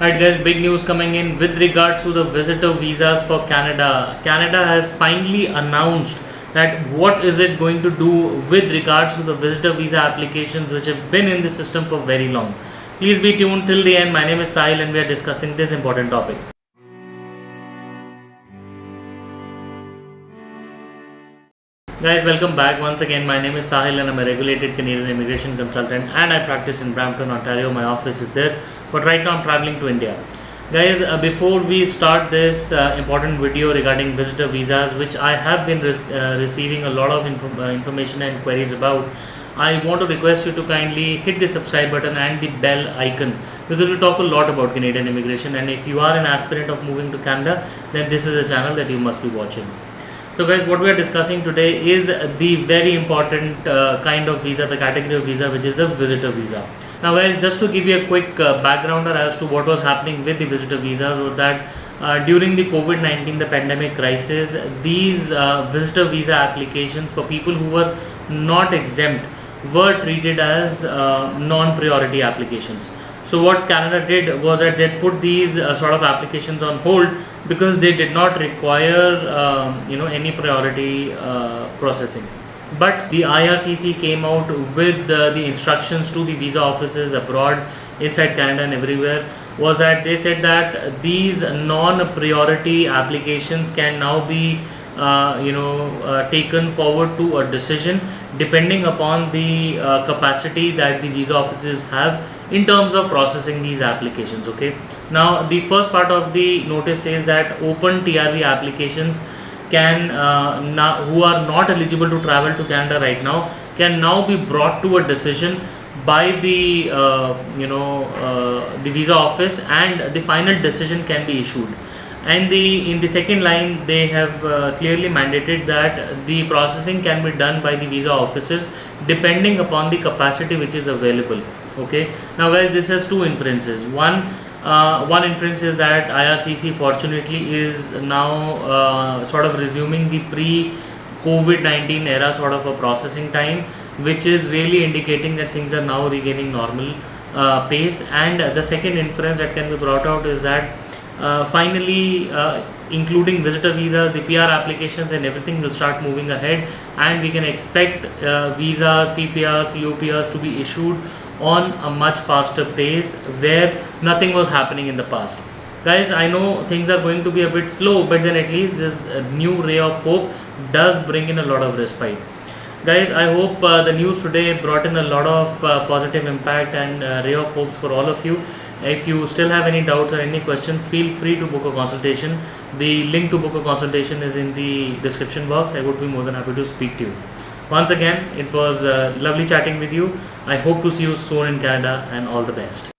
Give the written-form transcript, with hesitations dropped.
Right guys, big news coming in with regards to the visitor visas for Canada. Canada has finally announced that what is it going to do with regards to the visitor visa applications which have been in the system for very long. Please be tuned till the end. My name is Sahil and we are discussing this important topic. Guys, welcome back once again. My name is Sahil and I'm a regulated Canadian immigration consultant and I practice in Brampton, Ontario. My office is there, but right now I'm traveling to India. Guys, before we start this important video regarding visitor visas, which I have been receiving a lot of information and queries about, I want to request you to kindly hit the subscribe button and the bell icon, because we talk a lot about Canadian immigration, and if you are an aspirant of moving to Canada, then this is a channel that you must be watching. So guys, what we are discussing today is the very important kind of visa, the category of visa, which is the visitor visa. Now guys, just to give you a quick backgrounder as to what was happening with the visitor visas, was that during the COVID-19, the pandemic crisis, these visitor visa applications for people who were not exempt were treated as non-priority applications. So what Canada did was that they put these sort of applications on hold because they did not require any priority processing. But the IRCC came out with the instructions to the visa offices abroad, inside Canada and everywhere, was that they said that these non-priority applications can now be taken forward to a decision depending upon the capacity that the visa offices have in terms of processing these applications. Okay, now the first part of the notice says that open TRV applications can now, who are not eligible to travel to Canada right now, can now be brought to a decision by the the visa office, and the final decision can be issued. And in the second line, they have clearly mandated that the processing can be done by the visa offices depending upon the capacity which is available. Okay, now guys, this has two inferences. One inference is that IRCC fortunately is now sort of resuming the pre-COVID-19 era sort of a processing time, which is really indicating that things are now regaining normal pace. And the second inference that can be brought out is that finally, including visitor visas, the PR applications and everything will start moving ahead, and we can expect visas, PPRs, COPRs to be issued on a much faster pace, where nothing was happening in the past. Guys, I know things are going to be a bit slow, but then at least this new ray of hope does bring in a lot of respite. Guys, I hope the news today brought in a lot of positive impact and ray of hopes for all of you. If you still have any doubts or any questions, feel free to book a consultation. The link to book a consultation is in the description box. I would be more than happy to speak to you. Once again, it was lovely chatting with you. I hope to see you soon in Canada, and all the best.